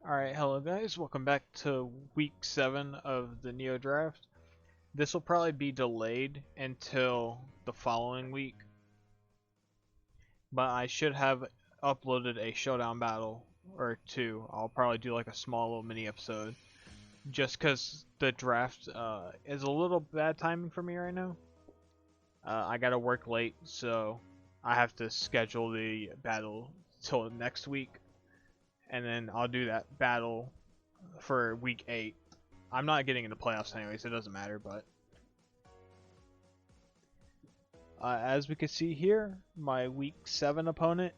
Alright, hello guys, welcome back to week 7 of the Neo Draft. This will probably be delayed until the following week, but I should have uploaded a showdown battle or two. I'll probably do like a small little mini episode, just because the draft is a little bad timing for me right now. I gotta work late, so I have to schedule the battle till next week, and then I'll do that battle for week 8. I'm not getting into playoffs anyways, it doesn't matter, but as we can see here, my week 7 opponent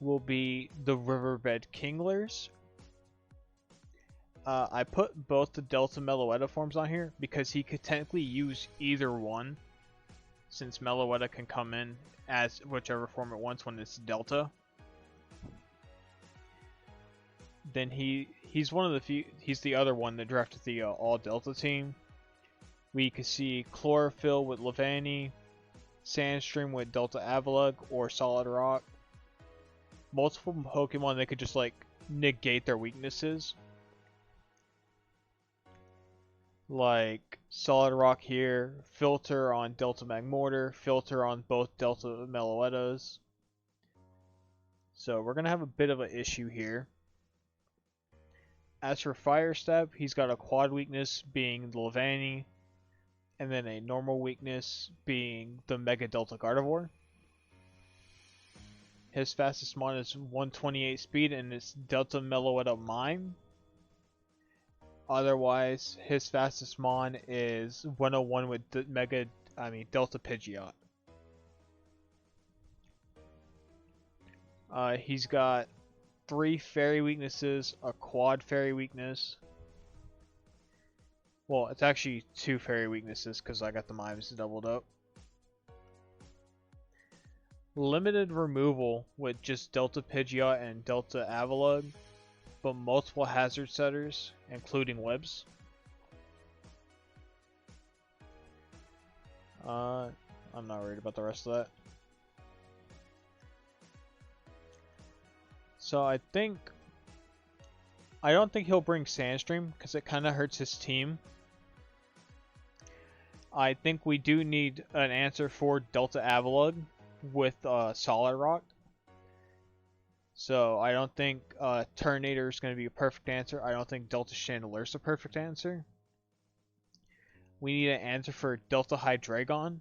will be the Riverbed Kinglers. I put both the Delta Meloetta forms on here because he could technically use either one, since Meloetta can come in as whichever form it wants when it's Delta. Then he's one of the few. He's the other one that drafted the all Delta team. We could see Chlorophyll with Levani, Sandstream with Delta Avalugg or Solid Rock. Multiple Pokemon that could just like negate their weaknesses. Like Solid Rock here, Filter on Delta Magmortar, Filter on both Delta Meloettas. So we're gonna have a bit of an issue here. As for Fire Step, he's got a quad weakness being the Levani, and then a normal weakness being the Mega Delta Gardevoir. His fastest mon is 128 speed and it's Delta Meloetta Mime. Otherwise, his fastest mon is 101 with Delta Pidgeot. He's got 3 fairy weaknesses, a quad fairy weakness. Well, it's actually 2 fairy weaknesses because I got the mimes doubled up. Limited removal with just Delta Pidgeot and Delta Avalugg, but multiple hazard setters, including webs. I'm not worried about the rest of that. So I don't think he'll bring Sandstream because it kind of hurts his team. I think we do need an answer for Delta Avalugg with Solid Rock. So I don't think Turtonator is going to be a perfect answer. I don't think Delta Chandelure is a perfect answer. We need an answer for Delta Hydriegon.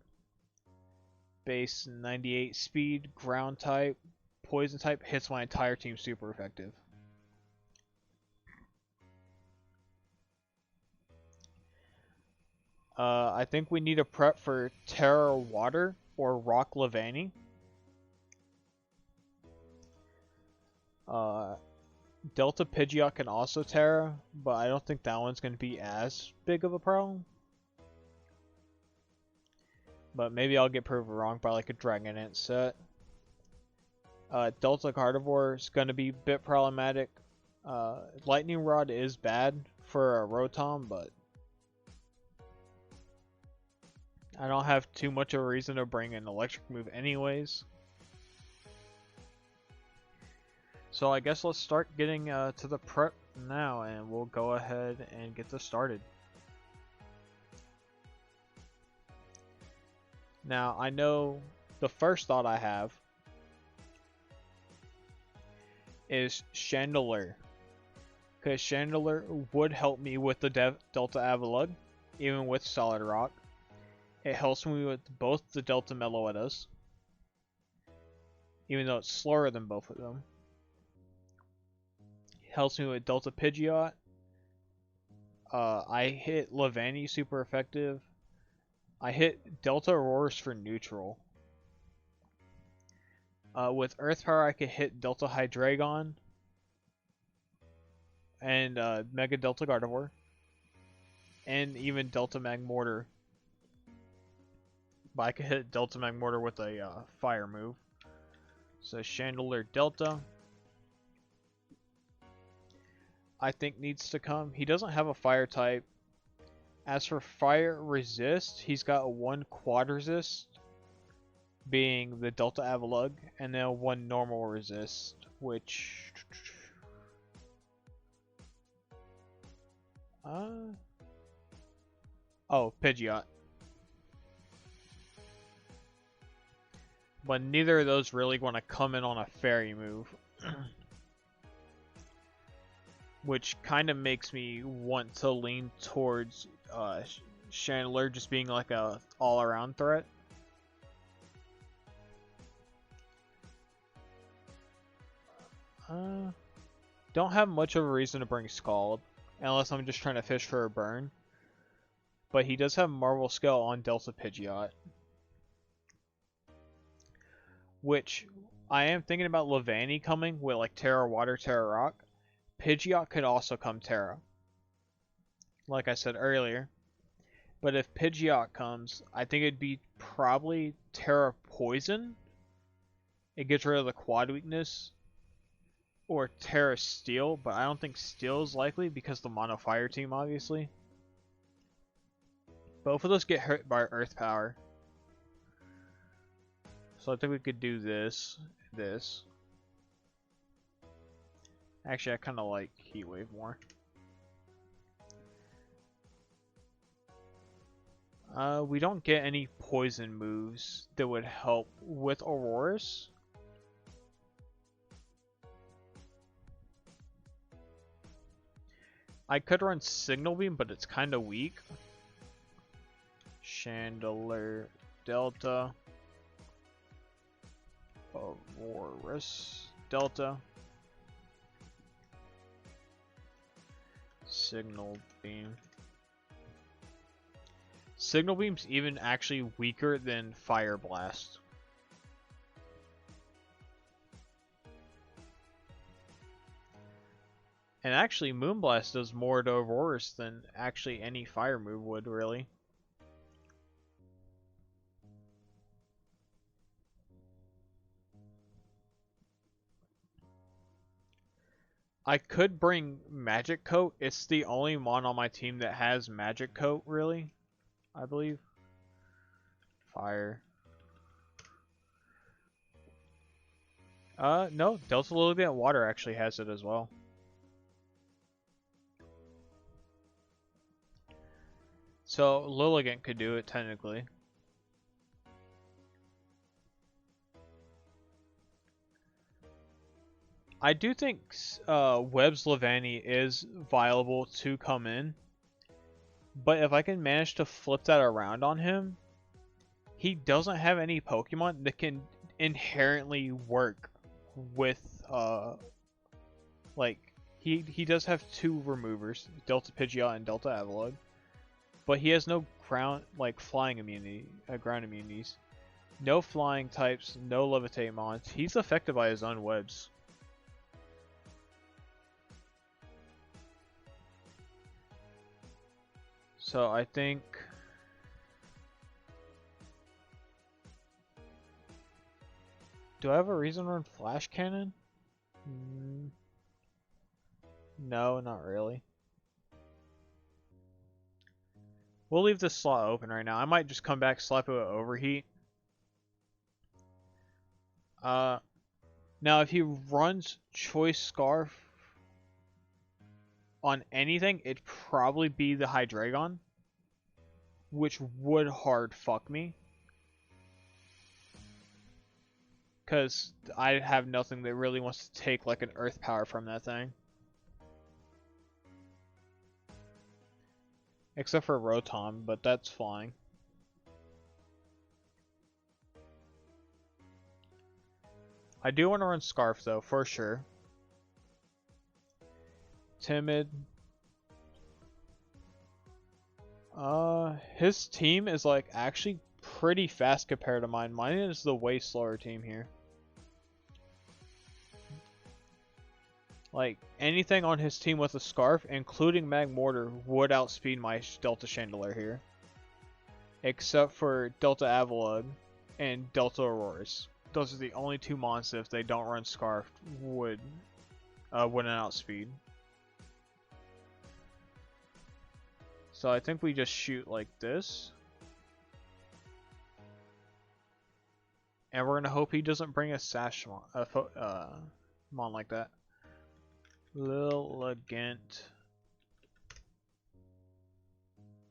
Base 98 speed, ground type, poison type, hits my entire team super effective. I think we need a prep for Terra Water or Rock Levani. Delta Pidgeot can also Terra, but I don't think that one's going to be as big of a problem. But maybe I'll get proven wrong by like a Dragonite set. Delta Gardevoir is going to be a bit problematic. Lightning Rod is bad for a Rotom, but I don't have too much of a reason to bring an electric move anyways. So I guess let's start getting to the prep now, and we'll go ahead and get this started. Now I know the first thought I have is Chandelure, because Chandelure would help me with the Delta Avalugg, even with Solid Rock. It helps me with both the Delta Meloettas, even though it's slower than both of them. It helps me with Delta Pidgeot. I hit Levani super effective. I hit Delta Aurorus for neutral. With Earth Power, I could hit Delta Hydreigon and Mega Delta Gardevoir, and even Delta Magmortar. But I could hit Delta Magmortar with a fire move. So Chandelure Delta, I think needs to come. He doesn't have a fire type. As for fire resist, he's got a 1 quad resist, being the Delta Avalugg, and then 1 normal resist, which Oh, Pidgeot. But neither of those really want to come in on a fairy move. Which kind of makes me want to lean towards Chandler just being like a all-around threat. Don't have much of a reason to bring Scald, unless I'm just trying to fish for a burn. But he does have Marvel Scale on Delta Pidgeot. Which, I am thinking about Levani coming with like Terra Water, Terra Rock. Pidgeot could also come Terra. Like I said earlier. But if Pidgeot comes, I think it'd be probably Terra Poison. It gets rid of the quad weakness. Or Terra Steel, but I don't think Steel is likely because the Mono Fire team, obviously. Both of those get hurt by Earth Power. So I think we could do this. Actually, I kind of like Heat Wave more. We don't get any poison moves that would help with Auroras. I could run Signal Beam, but it's kind of weak. Chandelier, Delta, Auroras, Delta, Signal Beam. Signal Beam's even actually weaker than Fire Blast. And actually, Moonblast does more to Auroras than actually any fire move would, really. I could bring Magic Coat. It's the only mon on my team that has Magic Coat, really. I believe. Fire. No. Delta Lilligant Water actually has it as well. So, Lilligant could do it, technically. I do think Webb's Levani is viable to come in. But if I can manage to flip that around on him, he doesn't have any Pokemon that can inherently work with, like, he does have two removers, Delta Pidgeot and Delta Avalugg. But he has no ground, like, flying immunity, ground immunities. No flying types, no levitate mons. He's affected by his own webs. So I think do I have a reason to run Flash Cannon? No, not really. We'll leave this slot open right now. I might just come back, slap it with Overheat. Now if he runs Choice Scarf on anything, it'd probably be the Hydreigon, which would hard fuck me. Because I have nothing that really wants to take like an Earth Power from that thing. Except for Rotom, but that's flying. I do want to run Scarf though, for sure. Timid. His team is like actually pretty fast compared to mine. Mine is the way slower team here. Like, anything on his team with a Scarf, including Magmortar, would outspeed my Delta Chandelier here. Except for Delta Avalugg and Delta Auroras. Those are the only two monsters, if they don't run Scarf, wouldn't outspeed. So I think we just shoot like this. And we're gonna hope he doesn't bring a Sash mon like that. Lilligant.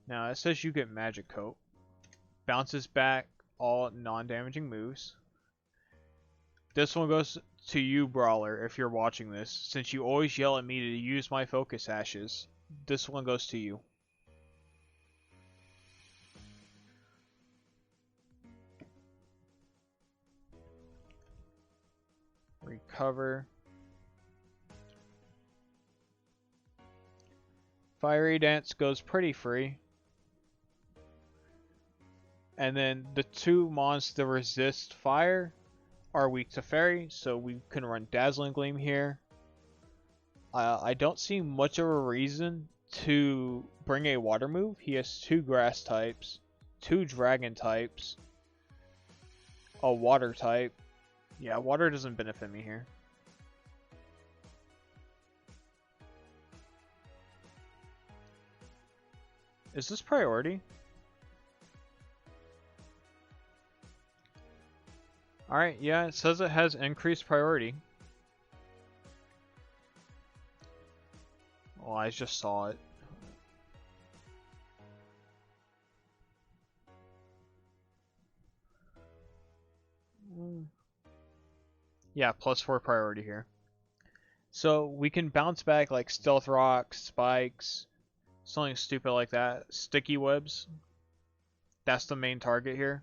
Now it says you get magic coat. Bounces back all non-damaging moves. This one goes to you, Brawler, if you're watching this. Since you always yell at me to use my focus ashes, this one goes to you. Recover. Fiery Dance goes pretty free. And then the two mons that resist fire are weak to fairy, so we can run Dazzling Gleam here. I don't see much of a reason to bring a water move. He has 2 grass types, 2 dragon types, a water type. Yeah, water doesn't benefit me here. Is this priority? Alright, yeah, it says it has increased priority. Oh, I just saw it. Yeah, +4 priority here. So we can bounce back like Stealth Rock, Spikes, something stupid like that. Sticky Webs. That's the main target here.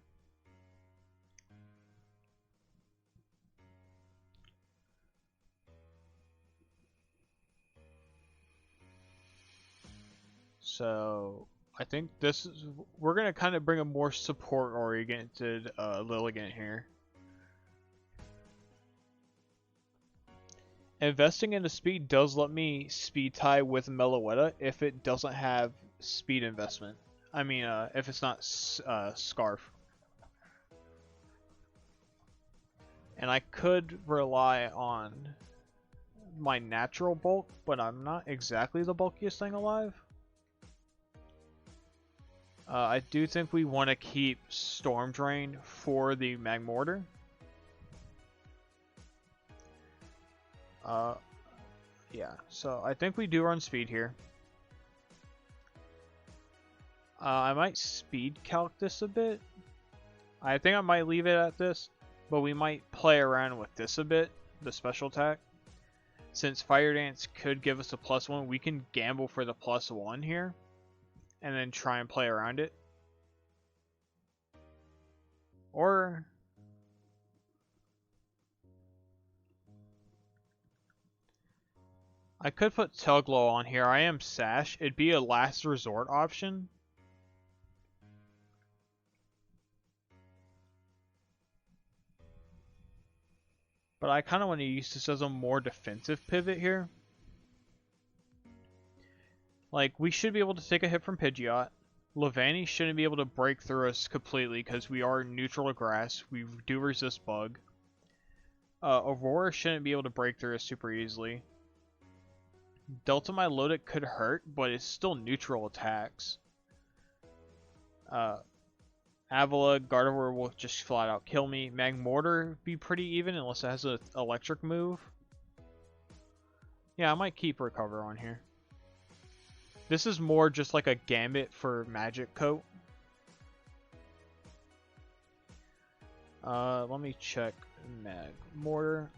So I think this is, we're gonna kind of bring a more support oriented Lilligant here. Investing into speed does let me speed tie with Meloetta if it doesn't have speed investment. I mean, if it's not Scarf. And I could rely on my natural bulk, but I'm not exactly the bulkiest thing alive. I do think we want to keep Storm Drain for the Magma Mortar. Yeah, so I think we do run speed here. I might speed calc this a bit. I think I might leave it at this, but we might play around with this a bit, the special attack. Since Fire Dance could give us a +1, we can gamble for the +1 here, and then try and play around it. Or I could put Tailglow on here. I am Sash. It'd be a last resort option. But I kind of want to use this as a more defensive pivot here. Like, we should be able to take a hit from Pidgeot. Levani shouldn't be able to break through us completely because we are neutral to grass. We do resist bug. Aurora shouldn't be able to break through us super easily. Delta Milotic could hurt, but it's still neutral attacks. Avila, Gardevoir will just flat out kill me. Magma Mortar be pretty even unless it has an electric move. Yeah, I might keep Recover on here. This is more just like a gambit for Magic Coat. Let me check Mag Mortar.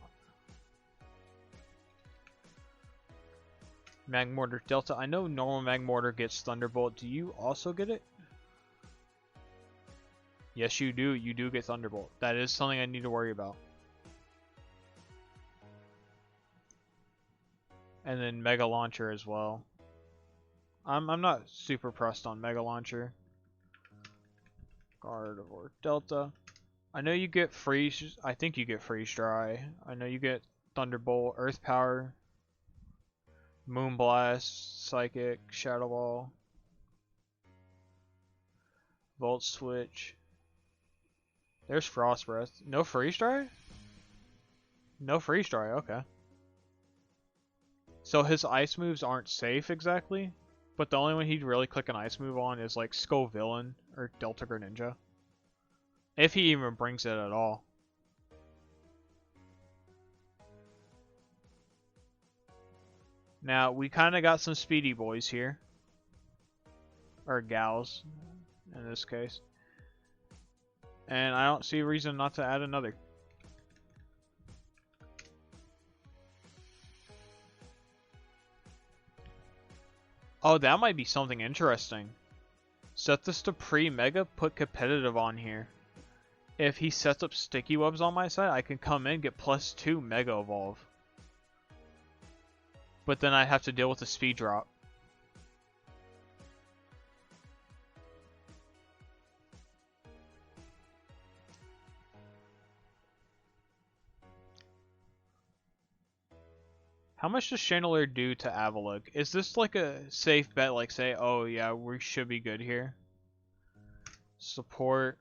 Mag Mortar Delta. I know normal Mag Mortar gets Thunderbolt. Do you also get it? Yes, you do. You do get Thunderbolt. That is something I need to worry about. And then Mega Launcher as well. I'm not super pressed on Mega Launcher. Gardevoir Delta. I know you get Freeze. I think you get Freeze Dry. I know you get Thunderbolt, Earth Power, Moonblast, Psychic, Shadow Ball, Volt Switch. There's Frost Breath. No Freeze Dry? No Freeze Dry, okay. So his ice moves aren't safe exactly, but the only one he'd really click an ice move on is like Villain or Delta Greninja. If he even brings it at all. Now, we kind of got some speedy boys here. or gals in this case. And I don't see a reason not to add another. Oh, that might be something interesting. Set this to pre-mega, put competitive on here. If he sets up sticky webs on my side, I can come in, get +2 mega evolve. But then I have to deal with the speed drop. How much does Chandelier do to Avalugg? Is this like a safe bet, like say, oh yeah, we should be good here? Support.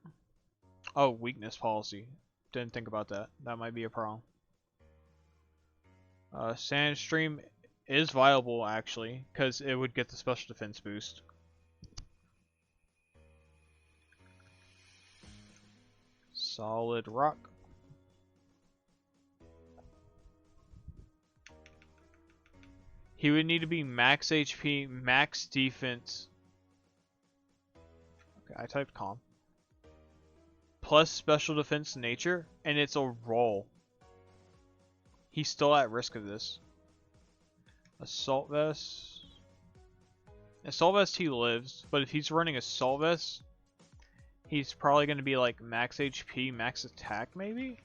Oh, weakness policy. Didn't think about that. That might be a problem. Sandstream is viable actually, because it would get the special defense boost. Solid rock. He would need to be max HP, max defense. Okay, I typed calm. Plus special defense nature, and it's a roll. He's still at risk of this. Assault vest. Assault vest he lives, but if he's running assault vest, he's probably going to be like max HP, max attack maybe?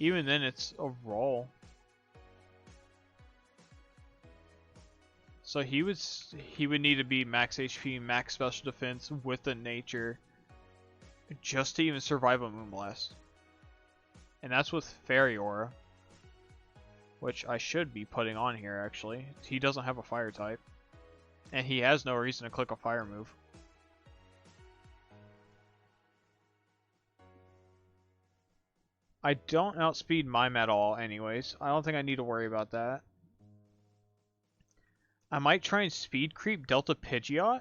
Even then it's a roll. So he would need to be max HP, max special defense with the nature just to even survive a Moonblast. And that's with Fairy Aura, which I should be putting on here actually. He doesn't have a fire type, and he has no reason to click a fire move. I don't outspeed Mime at all anyways. I don't think I need to worry about that. I might try and speed creep Delta Pidgeot.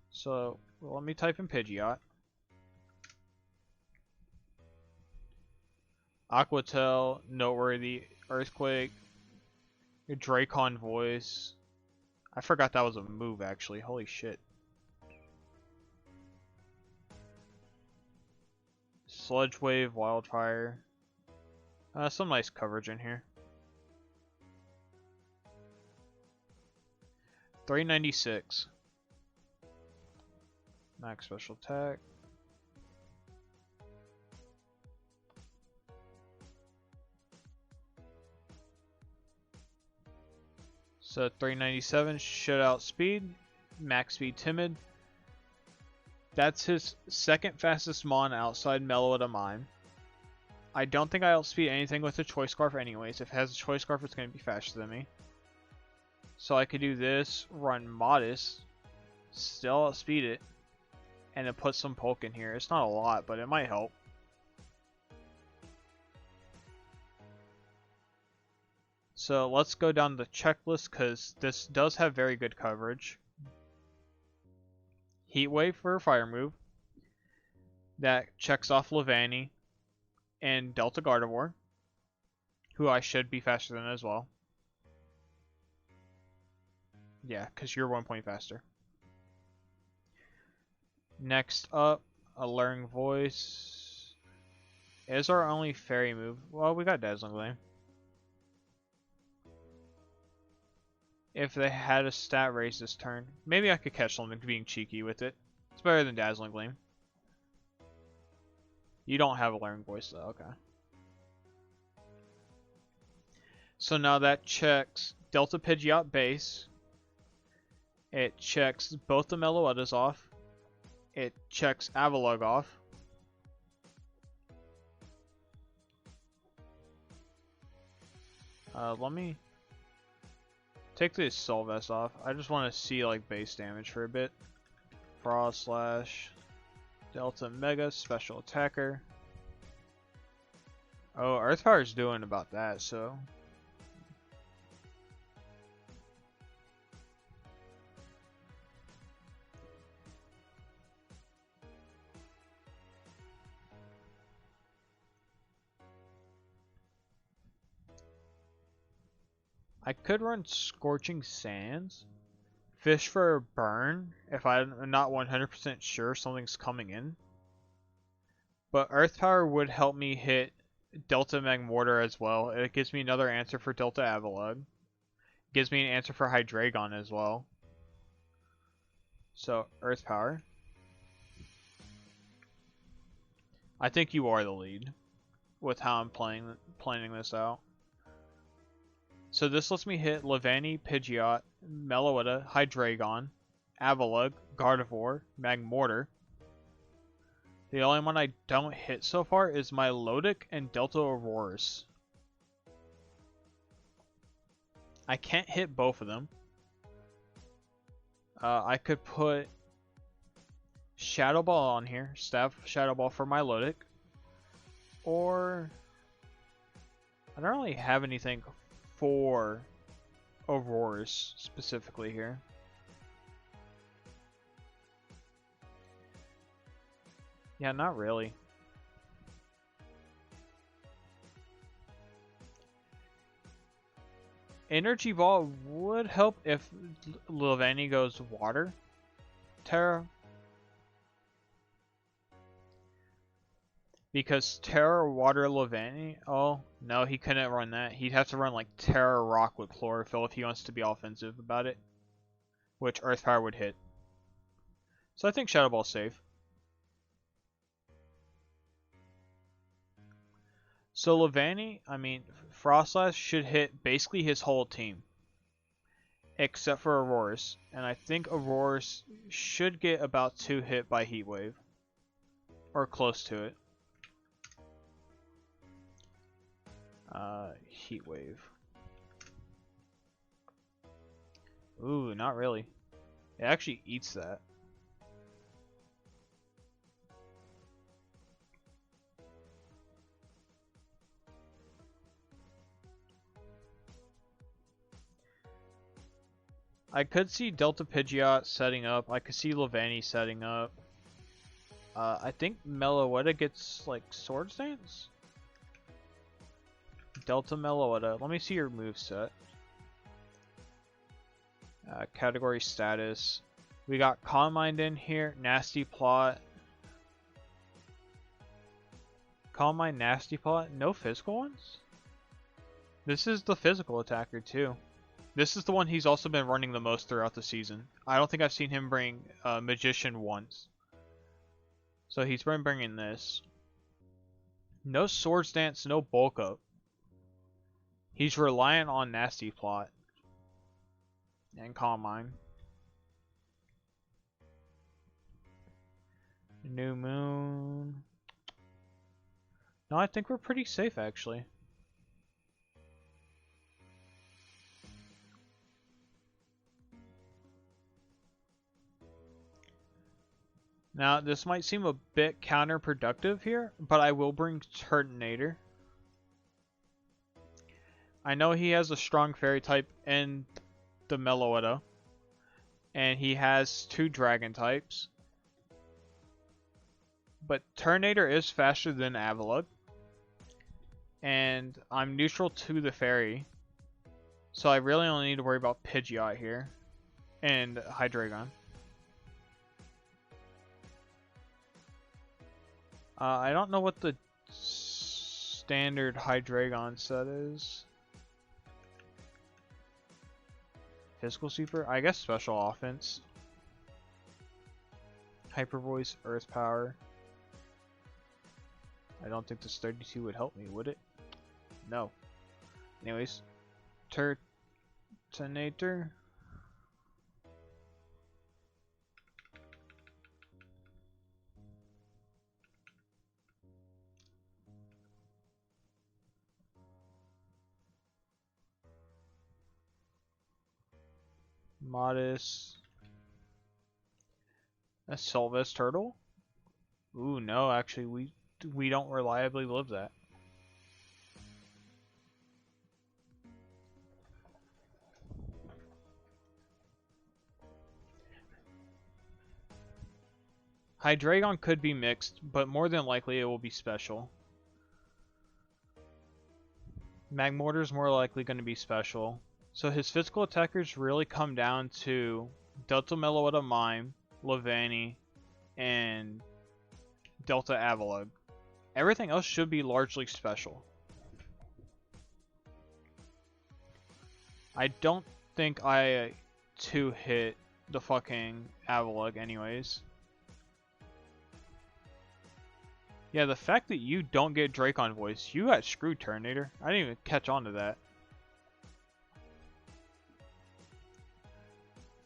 So, well, let me type in Pidgeot. Aquatel, Noteworthy, Earthquake, Dracon Voice. I forgot that was a move actually, holy shit. Sludge Wave, Wildfire. Some nice coverage in here. 396. Max special attack. So 397 should outspeed. Max speed timid. That's his second fastest mon outside Meloetta Mime. I don't think I outspeed anything with a Choice Scarf anyways. If it has a Choice Scarf, it's going to be faster than me. So I could do this, run Modest, still outspeed it, and then put some Polk in here. It's not a lot, but it might help. So let's go down the checklist because this does have very good coverage. Heat Wave for a fire move. That checks off Levani and Delta Gardevoir, who I should be faster than as well. Yeah, because you're 1 point faster. Next up, Alluring Voice. Is our only fairy move. Well, we got Dazzling Gleam. If they had a stat raise this turn, maybe I could catch something being cheeky with it. It's better than Dazzling Gleam. You don't have Alluring Voice though, okay. So now that checks Delta Pidgeot base. It checks both the Meloettas off. It checks Avalugg off. Let me take this Soul Vest off. I just want to see like base damage for a bit. Frost Slash, Delta Mega, Special Attacker. Oh, Earth Power is doing about that, so. I could run Scorching Sands. Fish for a burn if I'm not 100% sure something's coming in. But Earth Power would help me hit Delta Magmortar as well. It gives me another answer for Delta Avalugg. Gives me an answer for Hydreigon as well. So, Earth Power. I think you are the lead with how I'm planning this out. So this lets me hit Levani, Pidgeot, Meloetta, Hydreigon, Avalugg, Gardevoir, Magmortar. The only one I don't hit so far is Milotic and Delta Aurorus. I can't hit both of them. I could put Shadow Ball on here, Staff Shadow Ball for Milotic, or I don't really have anything for Aurorus specifically here. Yeah, not really. Energy Ball would help if Levani goes Water. Terra. Because Terra Water Levani. Oh, no, he couldn't run that. He'd have to run like Terra Rock with Chlorophyll if he wants to be offensive about it. Which Earth Power would hit. So I think Shadow Ball's safe. So Levani, I mean, Frostlass should hit basically his whole team. Except for Aurorus. And I think Aurorus should get about 2 hit by Heat Wave. Or close to it. Heat Wave. Ooh, not really. It actually eats that. I could see Delta Pidgeot setting up. I could see Levani setting up. I think Meloetta gets like Swords Dance? Delta Meloetta. Let me see your moveset. Category status. We got Calm Mind in here. Nasty Plot. Calm Mind, Nasty Plot. No physical ones? This is the physical attacker too. This is the one he's also been running the most throughout the season. I don't think I've seen him bring Magician once. So he's been bringing this. No Swords Dance, no Bulk Up. He's reliant on Nasty Plot. And Calm Mind. New Moon. No, I think we're pretty safe actually. Now, this might seem a bit counterproductive here, but I will bring Turtonator. I know he has a strong fairy type in the Meloetta, and he has 2 dragon types. But Turtonator is faster than Avalugg, and I'm neutral to the fairy, so I really only need to worry about Pidgeot here, and Hydreigon. I don't know what the standard Hydreigon set is. Physical Super? I guess Special Offense. Hyper Voice, Earth Power. I don't think this 32 would help me, would it? No. Anyways. Turtonator. Modest. A Sylvest Turtle? Ooh, no, actually, we don't reliably live that. Hydreigon could be mixed, but more than likely it will be special. Magmortar's more likely going to be special. So his physical attackers really come down to Delta Meloetta Mime, Levani, and Delta Avalug. Everything else should be largely special. I don't think I 2-hit the fucking Avalug anyways. Yeah, the fact that you don't get Dracon voice, you got screwed, Turnator. I didn't even catch on to that.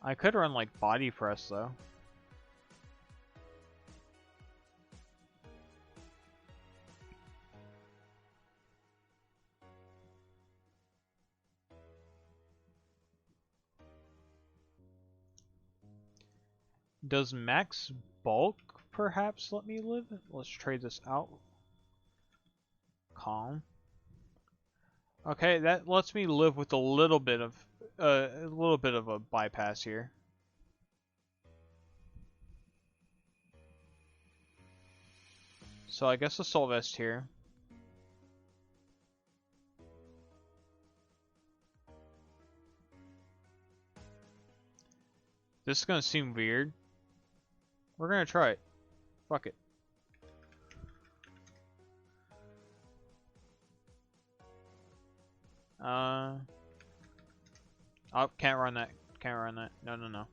I could run like body press though. Does max bulk perhaps let me live? Let's trade this out. Calm. Okay, that lets me live with a little bit of a bypass here. So I guess Assault Vest here. This is gonna seem weird. We're gonna try it. Fuck it. Oh, can't run that. Can't run that. No, no, no.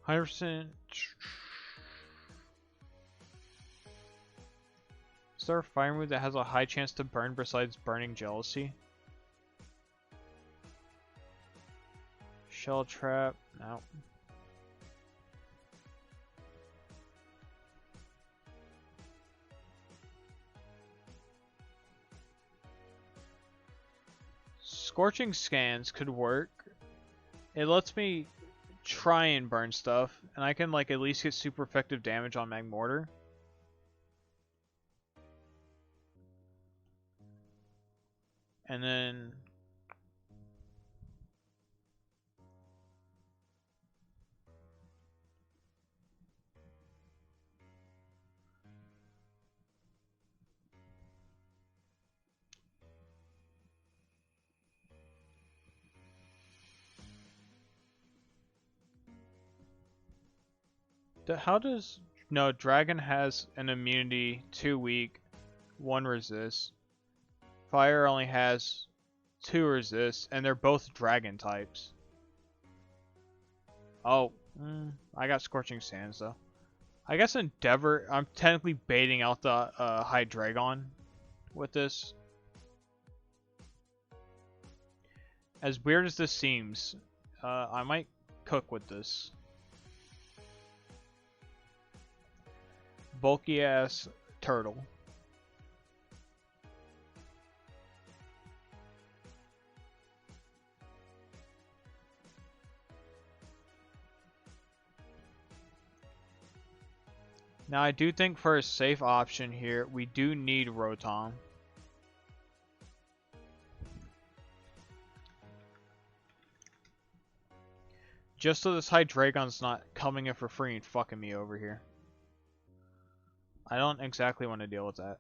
100%. Is there a fire move that has a high chance to burn besides Burning Jealousy? Shell Trap? No. Scorching Scans could work. It lets me try and burn stuff, and I can like at least get super effective damage on Magma Mortar. And then how does... No, Dragon has an immunity 2 weak, 1 resist. Fire only has 2 resist, and they're both dragon types. Oh, I got Scorching Sands though. I guess Endeavor, I'm technically baiting out the hydriegon with this. As weird as this seems, I might cook with this. Bulky ass turtle. Now I do think for a safe option here, we do need Rotom. Just so this hydriegon's not coming in for free and fucking me over here. I don't exactly want to deal with that.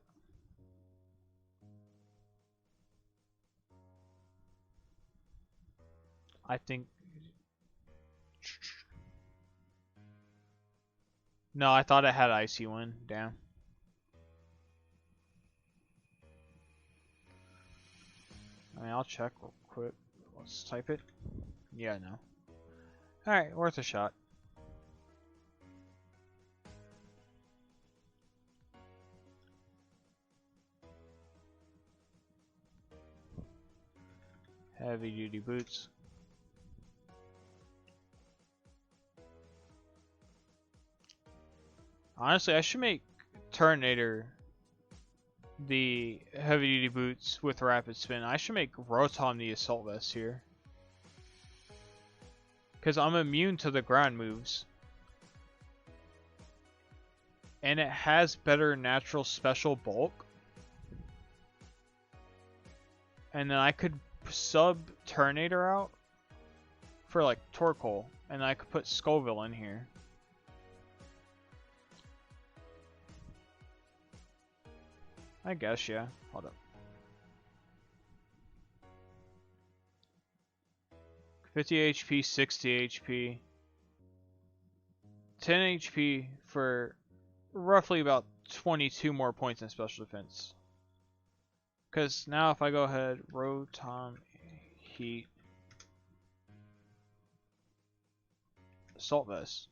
I think... No, I thought it had Icy Wind. Damn. I mean, I'll check real quick. Let's type it. Yeah, no. Alright, worth a shot. Heavy duty boots. Honestly, I should make Turnator the heavy duty boots with rapid spin. I should make Rotom the assault vest here. Because I'm immune to the ground moves. And it has better natural special bulk. And then I could sub Turnator out for like Torkoal. And I could put Scoville in here. I guess, yeah. Hold up. 50 HP, 60 HP, 10 HP for roughly about 22 more points in special defense. Because now if I go ahead, Rotom, Heat, Assault Vest.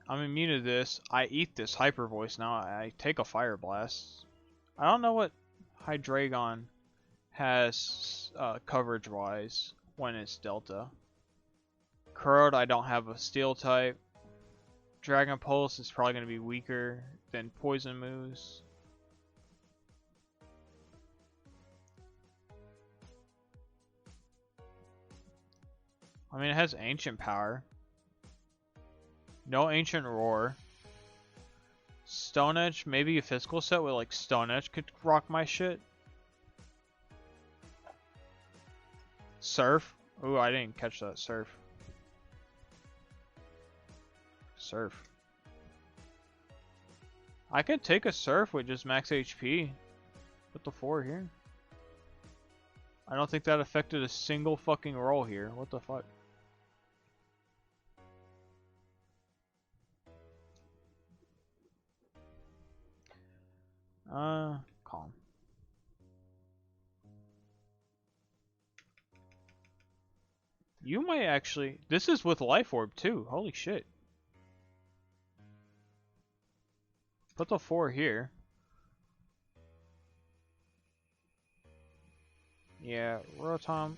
I'm immune to this. I eat this Hyper Voice now. I take a Fire Blast. I don't know what hydriegon has coverage wise when it's Delta. Corrode, I don't have a Steel type. Dragon Pulse is probably going to be weaker than Poison moves. I mean, it has Ancient Power. No Ancient Roar. Stone Edge, maybe a physical set with like Stone Edge could rock my shit. Surf. Ooh, I didn't catch that. Surf. Surf. I could take a Surf with just max HP. Put the 4 here. I don't think that affected a single fucking roll here. What the fuck? Calm. You might actually... This is with Life Orb too. Holy shit. Put the 4 here. Yeah, Rotom.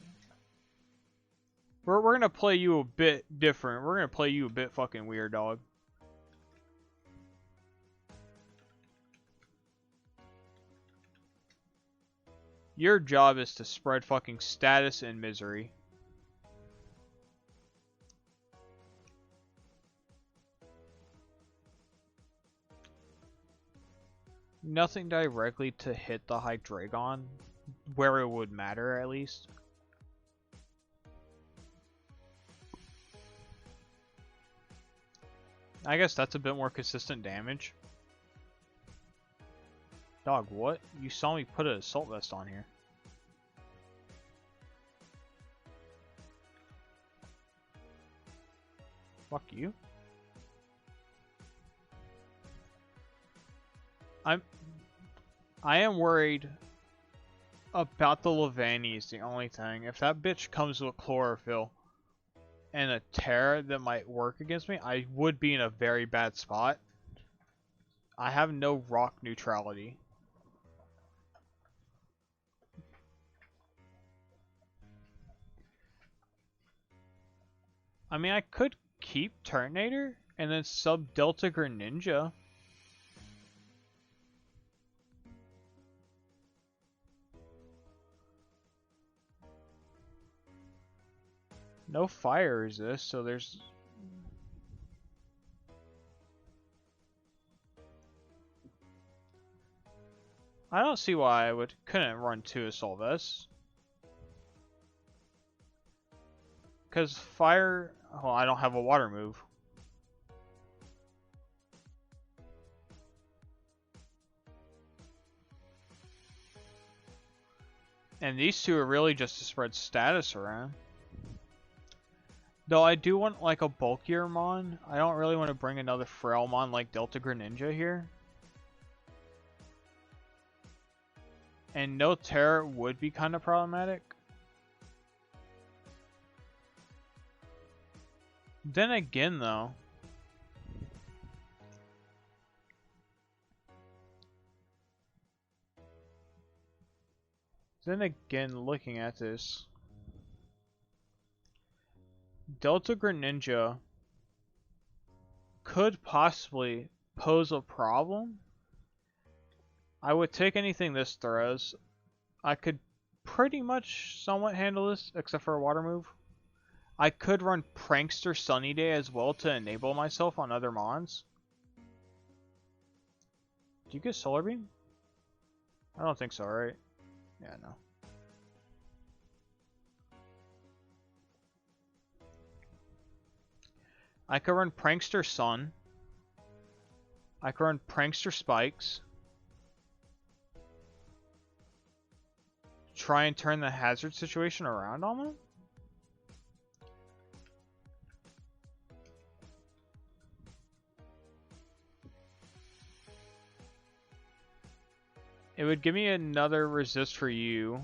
We're gonna play you a bit different. We're gonna play you a bit fucking weird, dog. Your job is to spread fucking status and misery. Nothing directly to hit the hydriegon, where it would matter at least. I guess that's a bit more consistent damage. Dog, what? You saw me put an Assault Vest on here. Fuck you. I am worried about the Levani is the only thing. If that bitch comes with Chlorophyll and a Terra that might work against me, I would be in a very bad spot. I have no rock neutrality. I mean, I could keep Turtonator and then sub Delta Greninja. No fire resist, so there's... I don't see why I couldn't run 2 Assault Vests. Because fire... Well, I don't have a water move. And these two are really just to spread status around. Though I do want like a bulkier Mon. I don't really want to bring another frail Mon like Delta Greninja here. And no Terra would be kind of problematic. Then again though, looking at this, Delta Greninja could possibly pose a problem. I would take anything this throws. I could pretty much somewhat handle this, except for a water move. I could run Prankster Sunny Day as well to enable myself on other Mons. Do you get Solar Beam? I don't think so, right? Yeah, no. I could run Prankster Sun. I could run Prankster Spikes. try and turn the hazard situation around on them? It would give me another resist for you,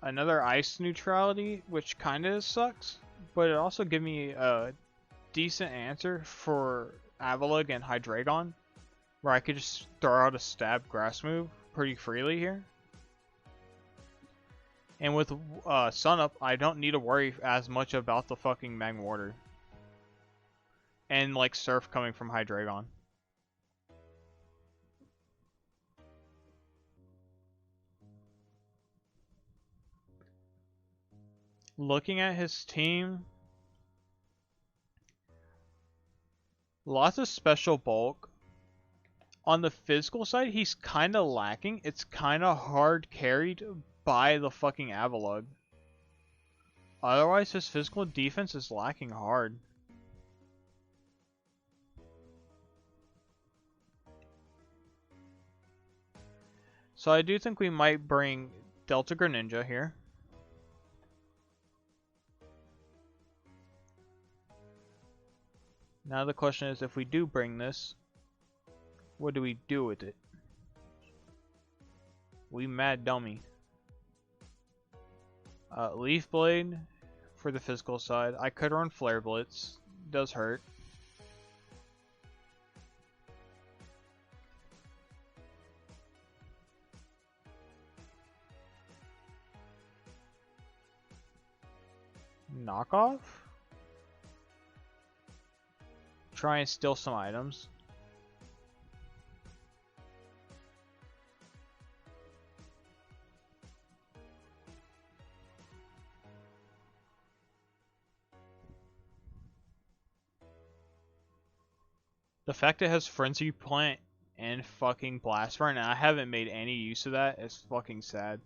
another ice neutrality, which kinda sucks, but it also give me a decent answer for Avalugg and Hydreigon, where I could just throw out a stab grass move pretty freely here. And with Sun Up, I don't need to worry as much about the fucking Magma Water. And like Surf coming from Hydreigon. Looking at his team, lots of special bulk. On the physical side, he's kind of lacking. It's kind of hard carried by the fucking Avalugg. Otherwise, his physical defense is lacking hard. So I do think we might bring Delta Greninja here. Now the question is, if we do bring this, what do we do with it? We mad dummy. Leaf Blade for the physical side. I could run Flare Blitz. Does hurt. Knockoff? Try and steal some items. The fact it has Frenzy Plant and fucking Blast Burn, and I haven't made any use of that, is fucking sad.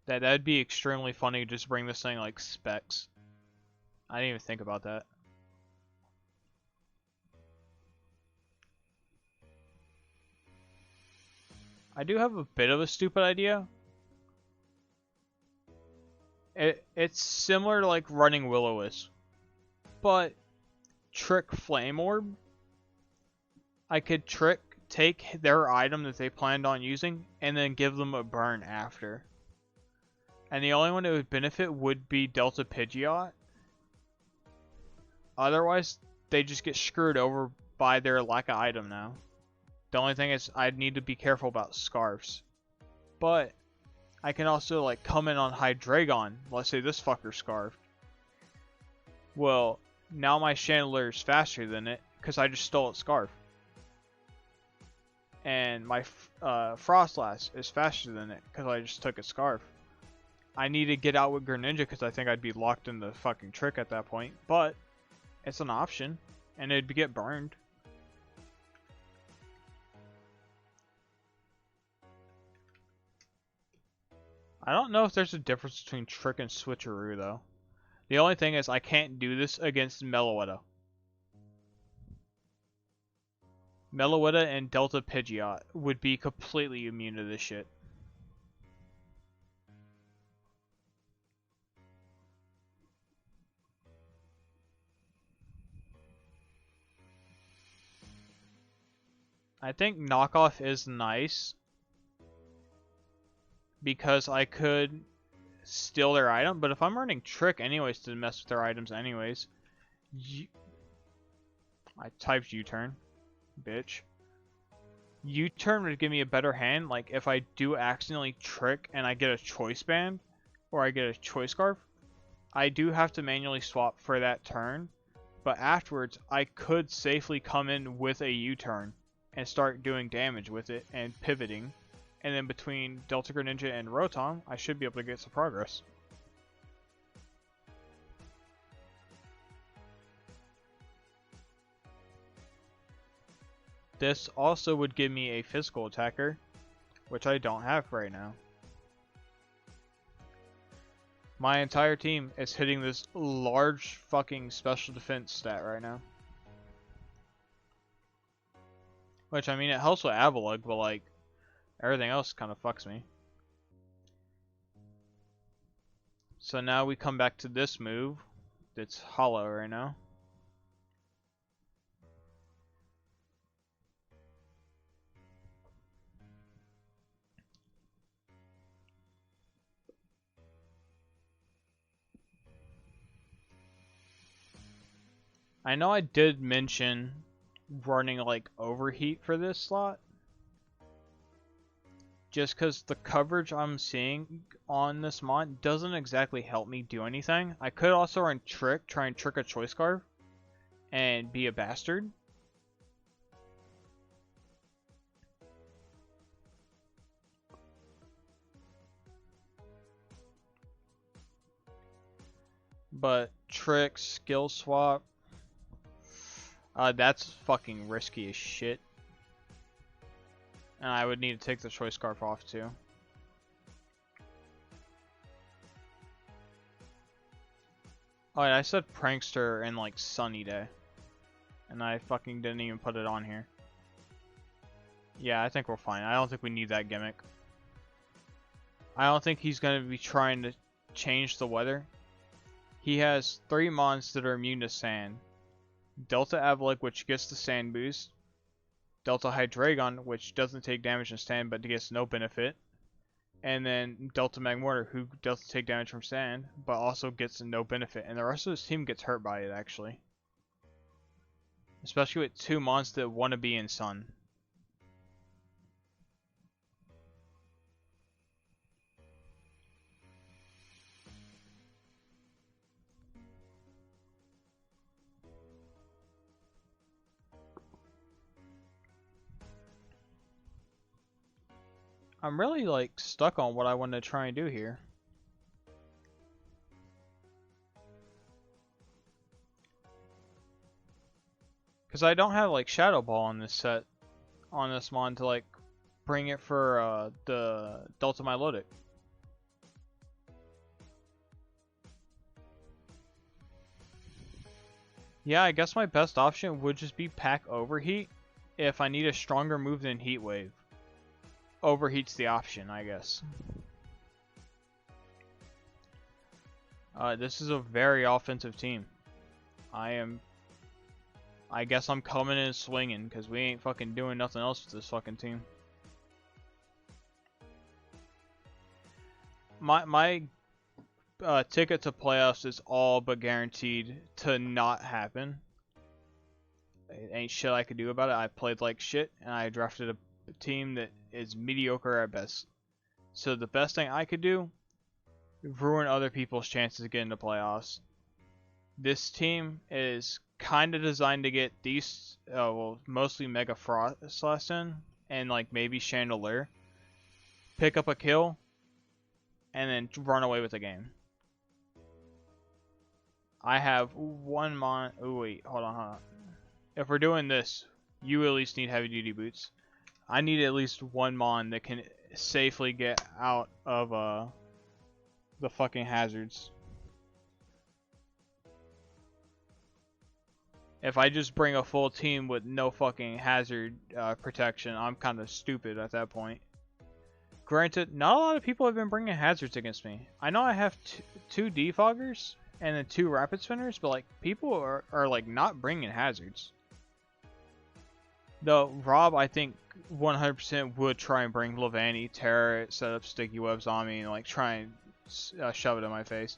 That'd be extremely funny to just bring this thing like specs. I didn't even think about that. I do have a bit of a stupid idea. It's similar to like running Will-O-Wisp, but trick Flame Orb. I could take their item that they planned on using and then give them a burn after. And the only one that would benefit would be Delta Pidgeot. Otherwise, they just get screwed over by their lack of item now. The only thing is I'd need to be careful about Scarfs. But I can also like come in on Hydreigon. Let's say this fucker's Scarfed. Well, now my Chandelier is faster than it because I just stole its Scarf. And my Frostlass is faster than it because I just took its Scarf. I need to get out with Greninja because I think I'd be locked in the fucking trick at that point. But it's an option, and it'd get burned. I don't know if there's a difference between Trick and Switcheroo, though. The only thing is I can't do this against Meloetta. Meloetta and Delta Pidgeot would be completely immune to this shit. I think knockoff is nice because I could steal their item, but if I'm running trick anyways to mess with their items anyways, I typed U-turn, bitch. U-turn would give me a better hand, like if I do accidentally trick and I get a choice band or I get a choice scarf, I do have to manually swap for that turn, but afterwards I could safely come in with a U-turn and start doing damage with it and pivoting, and then between Delta Greninja and Rotom, I should be able to get some progress. This also would give me a physical attacker, which I don't have right now. My entire team is hitting this large fucking special defense stat right now. Which, I mean, it helps with Avalugg, but like, Everything else kind of fucks me. So now we come back to this move that's hollow right now. I know I did mention running like overheat for this slot, just because the coverage I'm seeing on this mod doesn't exactly help me do anything. I could also run trick, try and trick a choice scarf and be a bastard. But trick, skill swap, that's fucking risky as shit. And I would need to take the choice scarf off too. Oh, and I said prankster in like sunny day. And I fucking didn't even put it on here. Yeah, I think we're fine. I don't think we need that gimmick. I don't think he's going to be trying to change the weather. He has 3 mons that are immune to sand. Delta Avalik, which gets the sand boost. Delta Hydriegon, which doesn't take damage in sand but gets no benefit. And then Delta Magma Leader, who doesn't take damage from sand but also gets no benefit. And the rest of his team gets hurt by it, actually. Especially with 2 mons that want to be in sun. I'm really like stuck on what I want to try and do here. Because I don't have like Shadow Ball on this set, on this mon to like bring it for the Delta Milotic. Yeah, I guess my best option would just be pack Overheat if I need a stronger move than Heat Wave. Overheat's the option, I guess. This is a very offensive team. I guess I'm coming in swinging because we ain't fucking doing nothing else with this fucking team. My ticket to playoffs is all but guaranteed to not happen. It ain't shit I could do about it. I played like shit and I drafted a team that is mediocre at best. So the best thing I could do, ruin other people's chances of getting to playoffs. This team is kind of designed to get these, well, mostly Mega Frost in, and like maybe Chandelier, pick up a kill, and then run away with the game. I have 1 mon. Oh wait, hold on. If we're doing this, you at least need heavy duty boots. I need at least 1 mon that can safely get out of the fucking hazards. If I just bring a full team with no fucking hazard protection, I'm kind of stupid at that point. Granted, not a lot of people have been bringing hazards against me. I know I have 2 defoggers and then 2 rapid spinners, but like people are like not bringing hazards. Though Rob, I think 100% would try and bring Levani, tear it, set up sticky webs on me, and like try and shove it in my face.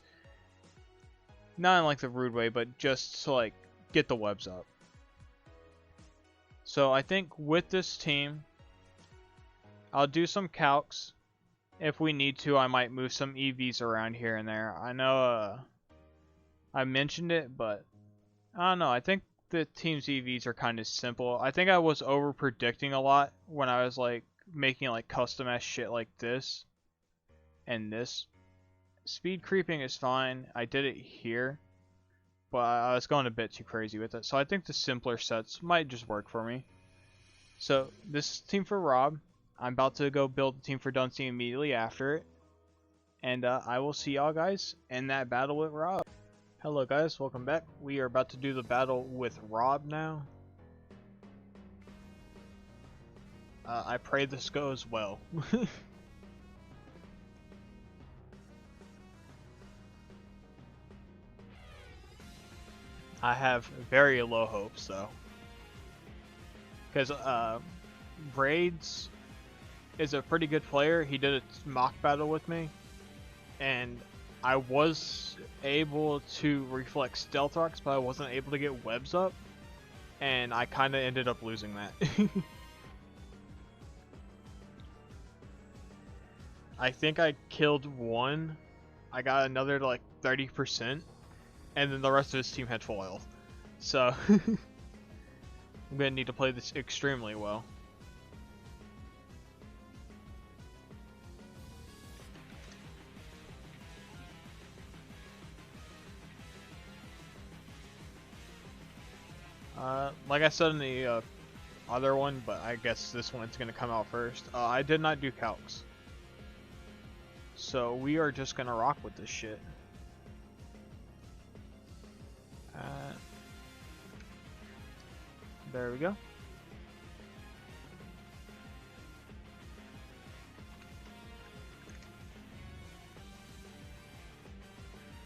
Not in like the rude way, but just to like get the webs up. So I think with this team, I'll do some calcs. If we need to, I might move some EVs around here and there. I know I mentioned it, but I don't know. I think the team's EVs are kind of simple. I think I was over predicting a lot when I was like making like custom ass shit like this and this. Speed creeping is fine. I did it here, but I was going a bit too crazy with it. So I think the simpler sets might just work for me. So this is team for Rob. I'm about to go build the team for Dunsey immediately after it. And I will see y'all guys in that battle with Rob. Hello guys, welcome back. We are about to do the battle with Rob now. I pray this goes well. I have very low hopes though, because Raids is a pretty good player. He did a mock battle with me, and I was able to reflect stealth rocks, but I wasn't able to get webs up, and I kind of ended up losing that. I think I killed one. I got another to like 30%, and then the rest of his team had full health. So I'm gonna need to play this extremely well. Like I said in the other one, but I guess this one's gonna come out first. I did not do calcs, so we are just gonna rock with this shit. There we go.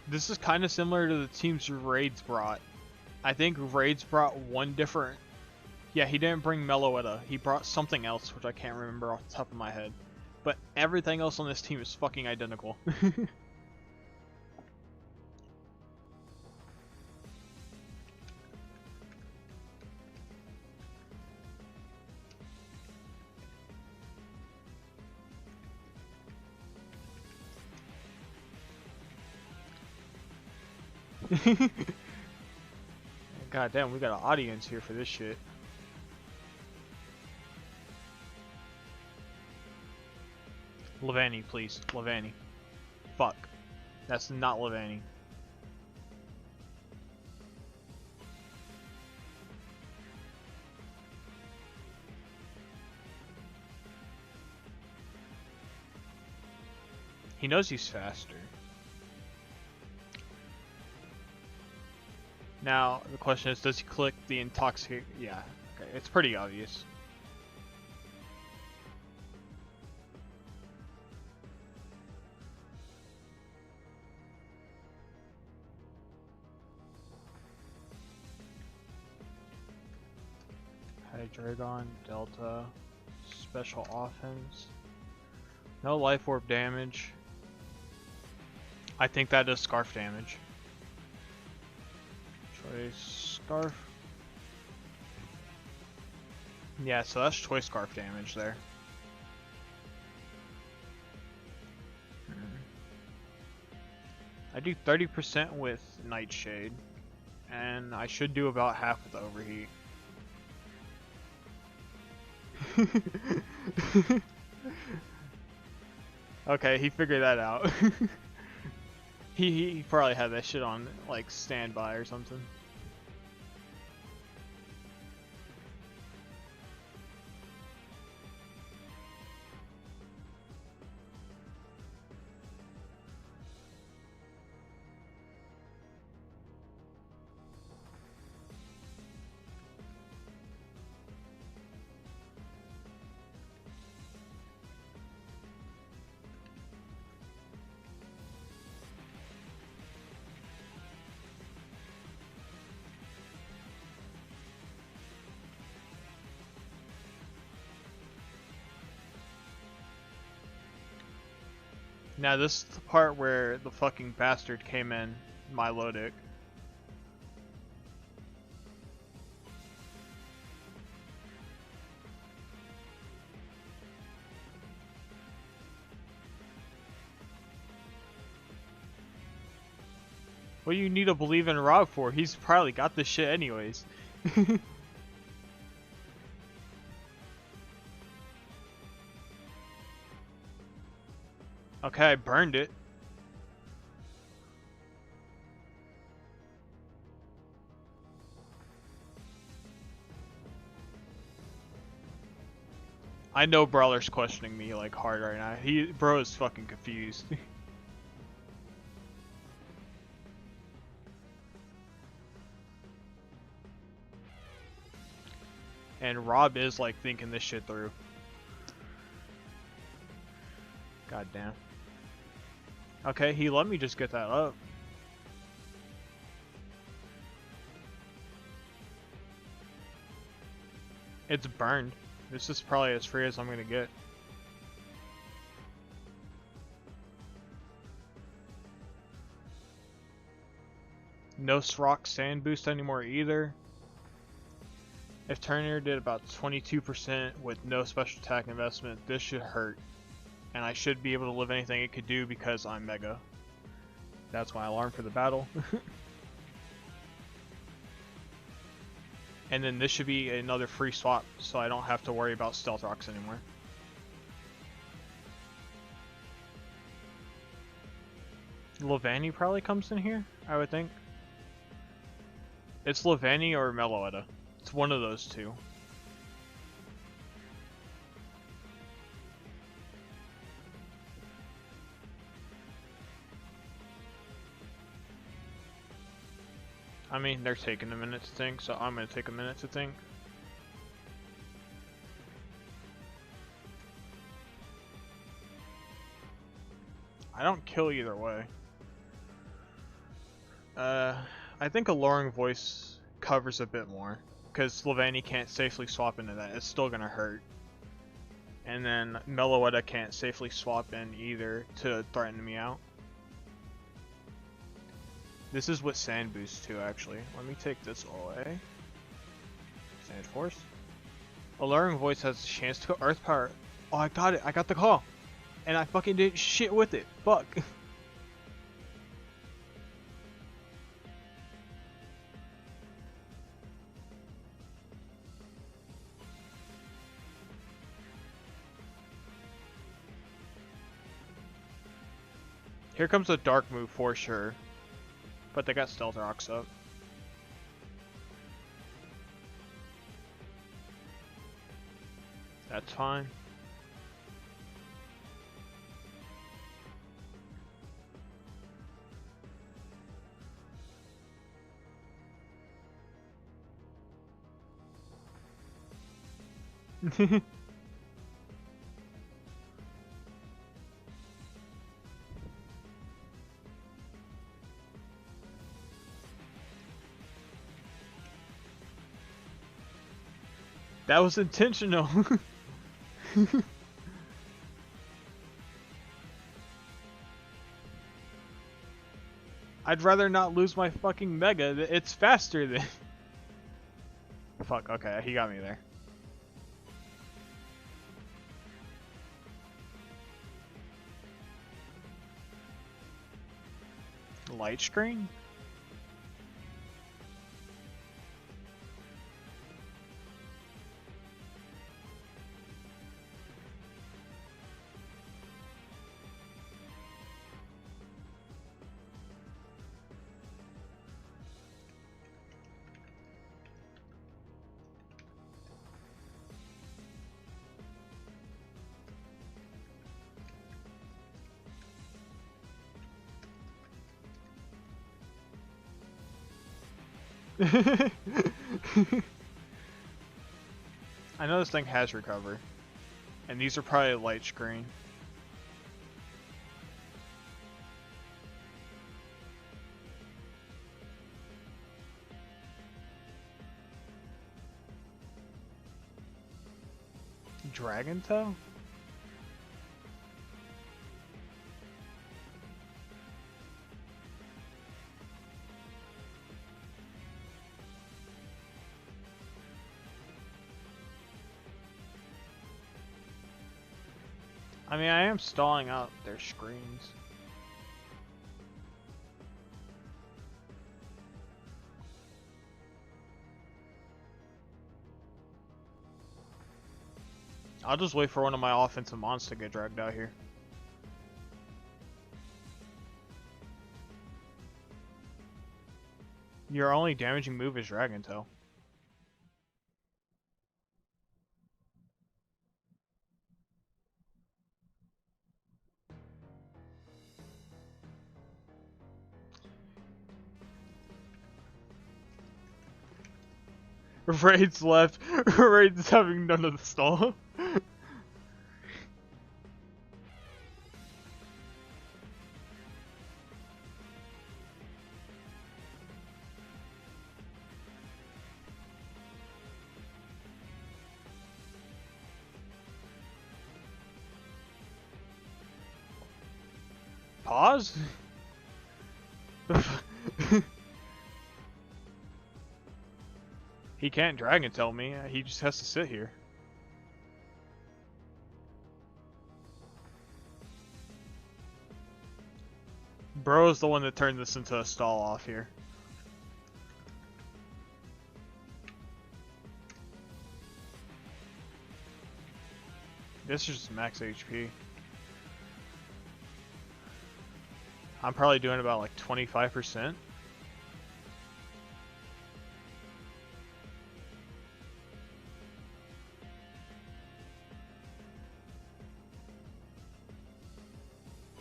This is kind of similar to the teams Raids brought. I think Raids brought one different... Yeah, he didn't bring Meloetta. He brought something else, which I can't remember off the top of my head. But everything else on this team is fucking identical. God damn, we got an audience here for this shit. Levani, please. Levani. Fuck. That's not Levani. He knows he's faster. Now, the question is, does he click the intoxicate? Yeah, okay, it's pretty obvious. Hydriegon, Delta, special offense. No life orb damage. I think that does scarf damage. Choice scarf. Yeah, so that's choice scarf damage there. I do 30% with Nightshade, and I should do about half with Overheat. Okay, he figured that out. He probably had that shit on like standby or something. Now this is the part where the fucking bastard came in, milotic. What do you need to believe in Rob for? He's probably got this shit anyways. Okay, I burned it. I know Brawler's questioning me like hard right now. Bro is fucking confused. And Rob is like thinking this shit through. God damn. Okay, he let me just get that up. It's burned. This is probably as free as I'm gonna get. No rock sand boost anymore either. If Turner did about 22% with no special attack investment, this should hurt. And I should be able to live anything it could do because I'm Mega. That's my alarm for the battle. And then this should be another free swap, so I don't have to worry about stealth rocks anymore. Levani probably comes in here, I would think. It's Levani or Meloetta. It's one of those two. I mean, they're taking a minute to think, so I'm gonna take a minute to think. I don't kill either way. I think Alluring Voice covers a bit more, because Levani can't safely swap into that. It's still gonna hurt. And then Meloetta can't safely swap in either to threaten me out. This is with Sand Boost too, actually. Let me take this away. Sand Force. Alluring Voice has a chance to go Earth Power. Oh, I got it. I got the call. And I fucking did shit with it. Fuck. Here comes a dark move for sure. But they got Stealth Rocks up. That's fine. That was intentional. I'd rather not lose my fucking Mega. It's faster than... Fuck, okay, he got me there. Light screen? I know this thing has recover, and these are probably light screen. Dragon Tail? I mean, I am stalling out their screens. I'll just wait for one of my offensive mons to get dragged out here. Your only damaging move is Dragon Tail. Raid's left. Raid's having none of the stall. Pause? He can't dragon tell me, he just has to sit here. Bro's the one that turned this into a stall off here. This is just max HP. I'm probably doing about like 25%.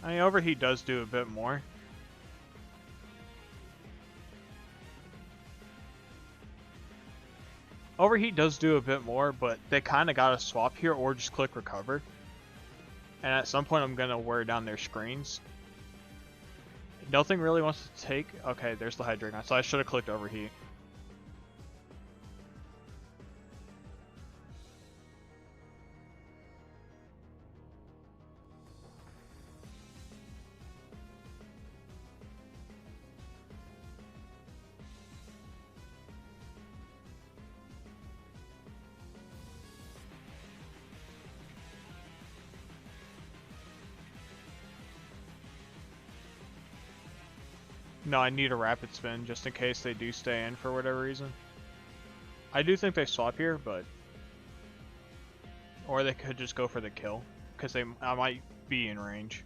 I mean, overheat does do a bit more. Overheat does do a bit more, but they kind of got to swap here or just click recover. And at some point I'm going to wear down their screens. Nothing really wants to take... Okay, there's the hydriegon, so I should have clicked overheat. No, I need a rapid spin just in case they do stay in for whatever reason. I do think they swap here, but... Or they could just go for the kill, because I might be in range.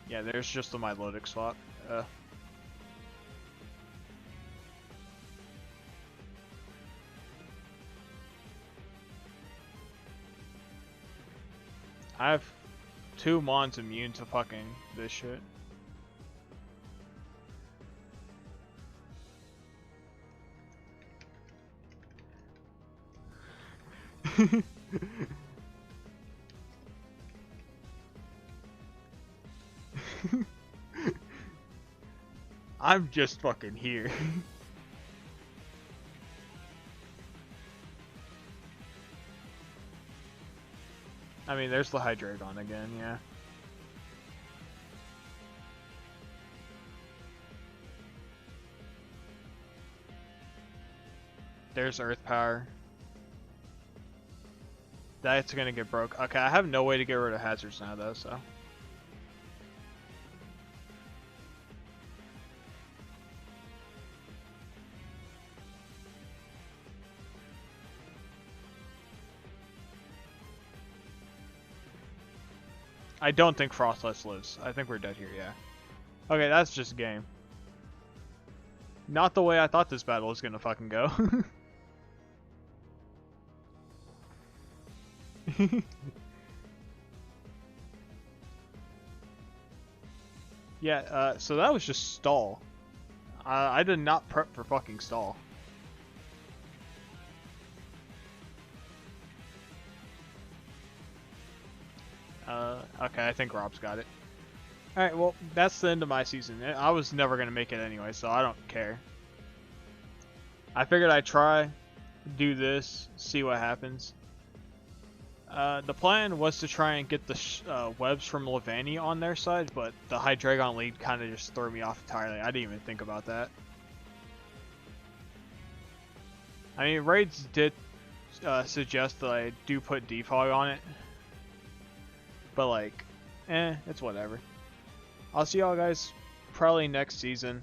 Yeah, there's just the milotic swap. I have 2 mons immune to fucking this shit. I'm just fucking here. I mean, there's the hydriegon again, yeah. There's earth power. That's gonna get broke. Okay, I have no way to get rid of hazards now though, so. I don't think Frostless lives. I think we're dead here, yeah. Okay, that's just game. Not the way I thought this battle was gonna fucking go. Yeah, so that was just stall. I did not prep for fucking stall. Okay, I think Rob's got it. Alright, well, that's the end of my season. I was never going to make it anyway, so I don't care. I figured I'd try, do this, see what happens. The plan was to try and get the webs from Levani on their side, but the hydriegon lead kind of just threw me off entirely. I didn't even think about that. I mean, raids did suggest that I do put defog on it. But like, it's whatever. I'll see y'all guys probably next season,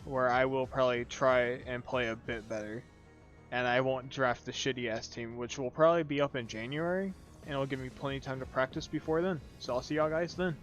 where I will probably try and play a bit better. And I won't draft the shitty ass team, which will probably be up in January. And it'll give me plenty of time to practice before then. So I'll see y'all guys then.